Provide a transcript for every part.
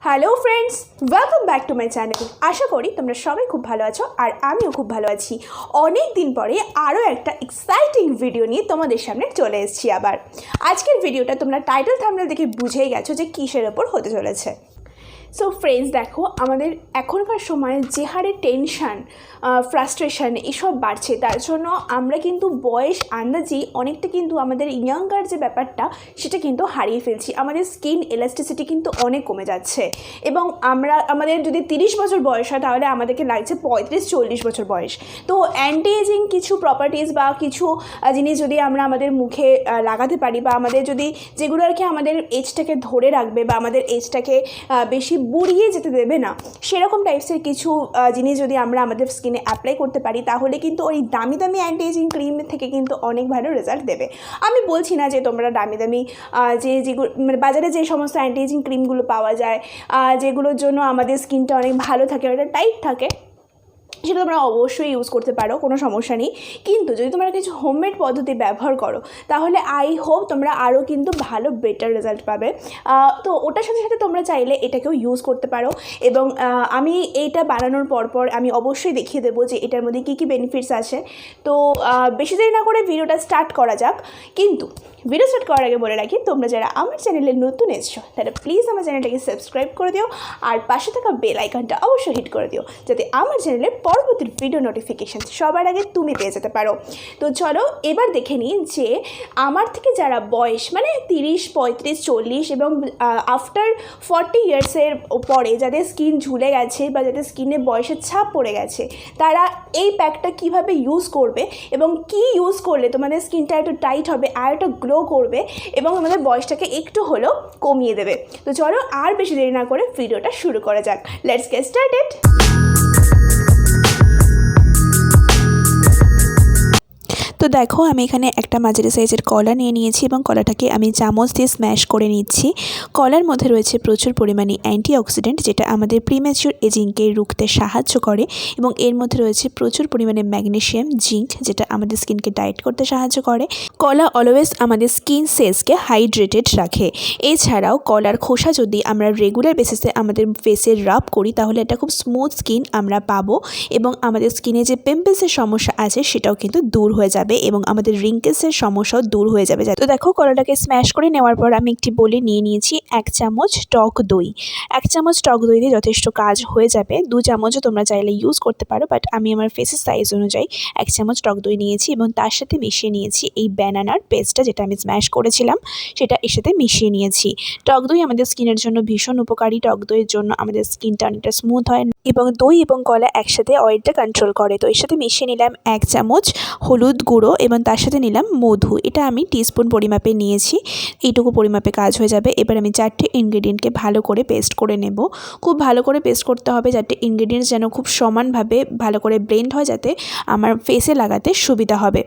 Hello friends, welcome back to my channel. আশা করি তোমরা সবাই খুব ভালো আছো আর আমিও খুব ভালো আছি। অনেক দিন পরে আরও একটা এক্সাইটিং ভিডিও নিয়ে তোমাদের সামনে চলে এসেছি আবার। আজকের ভিডিওটা তোমরা টাইটেল থাম্বনেল দেখে বুঝেই গেছো যে কিসের ওপর হতে চলেছে। সো ফ্রেন্ডস, দেখো আমাদের এখনকার সময়ে যে হারে টেনশান, ফ্রাস্ট্রেশন এসব বাড়ছে, তার জন্য আমরা কিন্তু বয়স আন্দাজেই অনেকটা কিন্তু আমাদের ইয়াঙ্গার যে ব্যাপারটা সেটা কিন্তু হারিয়ে ফেলছি। আমাদের স্কিন এলাস্টিসিটি কিন্তু অনেক কমে যাচ্ছে এবং আমাদের যদি 30 বছর বয়স হয় তাহলে আমাদেরকে লাগছে 35-40 বছর বয়স। তো অ্যান্টি এজিং কিছু প্রপার্টিস বা কিছু জিনিস যদি আমরা আমাদের মুখে লাগাতে পারি বা আমাদের যদি যেগুলো আর কি আমাদের এজটাকে ধরে রাখবে বা আমাদের এজটাকে বেশি বুড়িয়ে যেতে দেবে না, সেরকম টাইপসের কিছু জিনিস যদি আমরা আমাদের স্কিনে অ্যাপ্লাই করতে পারি তাহলে কিন্তু ওই দামি দামি অ্যান্টি এজিং ক্রিম থেকে কিন্তু অনেক ভালো রেজাল্ট দেবে। আমি বলছি না যে তোমরা দামি দামি যেগুলো মানে বাজারে যে সমস্ত অ্যান্টি এজিং ক্রিমগুলো পাওয়া যায়, যেগুলোর জন্য আমাদের স্কিনটা অনেক ভালো থাকে, ওটা টাইট থাকে, সেটা তোমরা অবশ্যই ইউজ করতে পারো, কোনো সমস্যা নেই। কিন্তু যদি তোমরা কিছু হোমমেড পদ্ধতি ব্যবহার করো তাহলে আই হোপ তোমরা আরও কিন্তু ভালো বেটার রেজাল্ট পাবে। তো ওটার সাথে সাথে তোমরা চাইলে এটাকেও ইউজ করতে পারো এবং আমি এইটা বানানোর পর আমি অবশ্যই দেখিয়ে দেবো যে এটার মধ্যে কী কী বেনিফিটস আছে। তো বেশি দেরি না করে ভিডিওটা স্টার্ট করা যাক। কিন্তু ভিডিও স্টার্ট করার আগে বলে রাখি, তোমরা যারা আমার চ্যানেলে নতুন এসছো তাহলে প্লিজ আমার চ্যানেলটাকে সাবস্ক্রাইব করে দিও আর পাশে থাকা বেল আইকনটা অবশ্যই হিট করে দিও যাতে আমার চ্যানেলে পরবর্তী ভিডিও নোটিফিকেশান সবার আগে তুমি পেয়ে যেতে পারো। তো চলো এবার দেখে নিই যে আমার থেকে যারা বয়স মানে 30, 35, 40 এবং আফটার 40 ইয়ার্সের পরে যাদের স্কিন ঝুলে গেছে বা যাদের স্কিনে বয়সের ছাপ পড়ে গেছে, তারা এই প্যাকটা কীভাবে ইউজ করবে এবং কি ইউজ করলে তোমাদের স্কিনটা একটু টাইট হবে আর একটা গ্লো করবে এবং আমাদের বয়সটাকে একটু হলেও কমিয়ে দেবে। তো চলো আর বেশি দেরি না করে ভিডিওটা শুরু করা যাক। Let's get started. তো দেখো আমি এখানে একটা মাঝারি সাইজের কলা নিয়ে নিয়েছি এবং কলাটাকে আমি চামচ দিয়ে স্ম্যাশ করে নিচ্ছি। কলার মধ্যে রয়েছে প্রচুর পরিমাণে অ্যান্টিঅক্সিডেন্ট যেটা আমাদের প্রিম্যাচিউর এজিংকে রুখতে সাহায্য করে এবং এর মধ্যে রয়েছে প্রচুর পরিমাণে ম্যাগনেসিয়াম, জিঙ্ক যেটা আমাদের স্কিনকে ডায়েট করতে সাহায্য করে। কলা অলওয়েজ আমাদের স্কিন সেলসকে হাইড্রেটেড রাখে। এছাড়াও কলার খোসা যদি আমরা রেগুলার বেসিসে আমাদের ফেসে রাব করি তাহলে এটা খুব স্মুথ স্কিন আমরা পাবো এবং আমাদের স্কিনে যে পিম্পলসের সমস্যা আছে সেটাও কিন্তু দূর হয়ে যাবে এবং আমাদের রিঙ্কেলসের সমস্যাও দূর হয়ে যাবে। তো দেখো কলাটাকে স্ম্যাশ করে নেওয়ার পর আমি একটি বলে নিয়ে নিয়েছি 1 চামচ টক দই। 1 চামচ টক দই দিয়ে যথেষ্ট কাজ হয়ে যাবে। 2 চামচও তোমরা চাইলে ইউজ করতে পারো, বাট আমি আমার ফেসের সাইজ অনুযায়ী 1 চামচ টক দই নিয়েছি এবং তার সাথে মিশিয়ে নিয়েছি এই ব্যানানার পেস্টটা যেটা আমি স্ম্যাশ করেছিলাম, সেটা এর সাথে মিশিয়ে নিয়েছি। টক দই আমাদের স্কিনের জন্য ভীষণ উপকারী। টক দইয়ের জন্য আমাদের স্কিনটা অনেকটা স্মুথ হয় এবং দই এবং কলা একসাথে অয়েলটা কন্ট্রোল করে। তো এর সাথে মিশিয়ে নিলাম 1 চামচ হলুদ গুঁড়ো এবং তার সাথে নিলাম মধু। এটা আমি টিস্পুন পরিমাপে নিয়েছি, এইটুকু পরিমাপে কাজ হয়ে যাবে। এবার আমি 4টে ইনগ্রেডিয়েন্টকে ভালো করে পেস্ট করে নেব। খুব ভালো করে পেস্ট করতে হবে যাতে ইনগ্রেডিয়েন্টস যেন খুব সমানভাবে ভালো করে ব্লেন্ড হয়, যাতে আমার ফেসে লাগাতে সুবিধা হবে।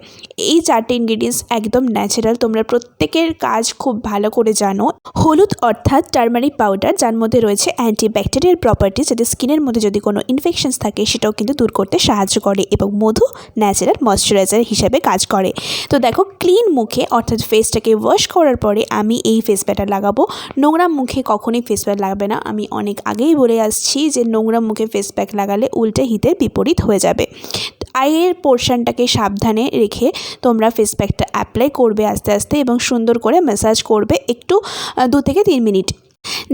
এই 4টে ইনগ্রেডিয়েন্টস একদম ন্যাচারাল, তোমরা প্রত্যেকের কাজ খুব ভালো করে জানো। হলুদ অর্থাৎ টারমারিক পাউডার, যার মধ্যে রয়েছে অ্যান্টিব্যাকটেরিয়াল প্রপার্টিজ, যাতে স্কিনের মধ্যে যদি কোনো ইনফেকশনস থাকে সেটাও কিন্তু দূর করতে সাহায্য করে এবং মধু ন্যাচারাল ময়শ্চারাইজার হিসাবে কাজ করে। তো দেখো ক্লিন মুখে অর্থাৎ ফেসটাকে ওয়াশ করার পরে আমি এই ফেস প্যাকটা লাগাবো। নোংরা মুখে কখনোই ফেস প্যাক লাগাবে না। আমি অনেক আগেই বলে আসছি যে নোংরা মুখে ফেস প্যাক লাগালে উল্টে হিতের বিপরীত হয়ে যাবে। আইয়ের পোর্শনটাকে সাবধানে রেখে তোমরা ফেস প্যাকটা অ্যাপ্লাই করবে আস্তে আস্তে এবং সুন্দর করে ম্যাসাজ করবে একটু 2 থেকে 3 মিনিট।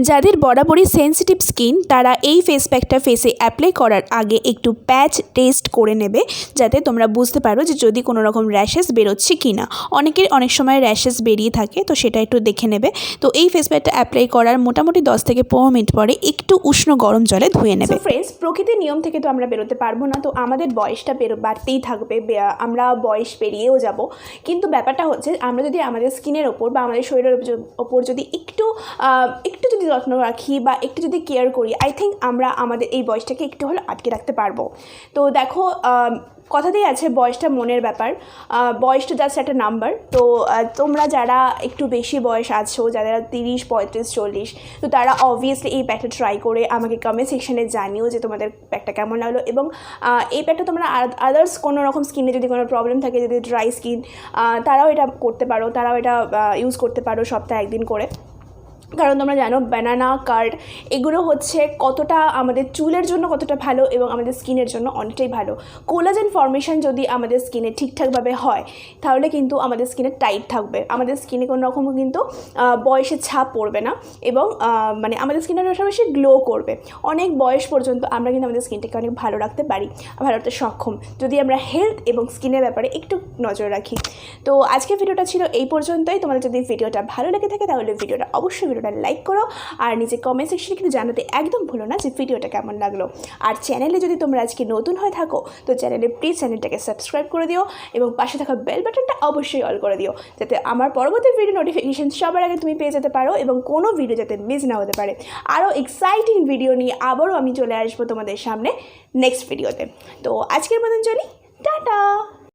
যাদের বরাবরই সেন্সিটিভ স্কিন তারা এই ফেস প্যাকটা ফেসে অ্যাপ্লাই করার আগে একটু প্যাচ টেস্ট করে নেবে, যাতে তোমরা বুঝতে পারো যে যদি কোনো রকম র্যাশেস বেরোচ্ছে কি না। অনেকের অনেক সময় র্যাশেস বেরিয়ে থাকে, তো সেটা একটু দেখে নেবে। তো এই ফেস প্যাকটা অ্যাপ্লাই করার মোটামুটি 10 থেকে 15 মিনিট পরে একটু উষ্ণ গরম জলে ধুয়ে নেবে। ফ্রেন্ডস, প্রকৃতির নিয়ম থেকে তো আমরা বেরোতে পারবো না, তো আমাদের বয়সটা বাড়তেই থাকবে, আমরা বয়স পেরিয়েও যাব। কিন্তু ব্যাপারটা হচ্ছে আমরা যদি আমাদের স্কিনের ওপর বা আমাদের শরীরের ওপর যদি একটু যদি যত্ন রাখি বা একটু যদি কেয়ার করি, আই থিঙ্ক আমরা আমাদের এই বয়সটাকে একটু হলে আটকে রাখতে পারবো। তো দেখো কথাতেই আছে বয়সটা মনের ব্যাপার, বয়সটা জাস্ট একটা নাম্বার। তো তোমরা যারা একটু বেশি বয়স আছো, যারা 30, 35, 40, তো তারা অবভিয়াসলি এই প্যাকটা ট্রাই করে আমাকে কমেন্ট সেকশানে জানিও যে তোমাদের প্যাকটা কেমন লাগলো এবং এই প্যাকটা তোমরা আদার্স কোনো রকম স্কিনে যদি কোনো প্রবলেম থাকে, যদি ড্রাই স্কিন, তারাও এটা করতে পারো, তারাও এটা ইউজ করতে পারো সপ্তাহে 1 দিন করে। কারণ তোমরা জানো ব্যানানা কার্ড এগুলো হচ্ছে কতটা আমাদের চুলের জন্য কতটা ভালো এবং আমাদের স্কিনের জন্য অনেকটাই ভালো। কোলাজেন ফর্মেশন যদি আমাদের স্কিনে ঠিকঠাকভাবে হয় তাহলে কিন্তু আমাদের স্কিনে টাইট থাকবে, আমাদের স্কিনে কোনো রকম কিন্তু বয়সের ছাপ পড়বে না এবং মানে আমাদের স্কিনের অনেক বেশি গ্লো করবে। অনেক বয়স পর্যন্ত আমরা কিন্তু আমাদের স্কিনটাকে অনেক ভালো রাখতে পারি, ভালো রাখতে সক্ষম যদি আমরা হেলথ এবং স্কিনের ব্যাপারে একটু নজর রাখি। তো আজকের ভিডিওটা ছিল এই পর্যন্তই। তোমাদের যদি ভিডিওটা ভালো লেগে থাকে তাহলে ভিডিওটা অবশ্যই লাইক করো আর নিচে কমেন্ট সেকশনে কিন্তু জানাতে একদম ভুলো না যে ভিডিওটা কেমন লাগলো। আর চ্যানেলে যদি তোমরা আজকে নতুন হয়ে থাকো তো প্লিজ চ্যানেলটাকে সাবস্ক্রাইব করে দিও এবং পাশে থাকা বেল বাটনটা অবশ্যই অল করে দিও, যাতে আমার পরবর্তী ভিডিও নোটিফিকেশন সবার আগে তুমি পেয়ে যেতে পারো এবং কোনো ভিডিও যাতে মিস না হতে পারে। আরও এক্সাইটিং ভিডিও নিয়ে আবারও আমি চলে আসবো তোমাদের সামনে নেক্সট ভিডিওতে। তো আজকের মতন চলি, টাটা।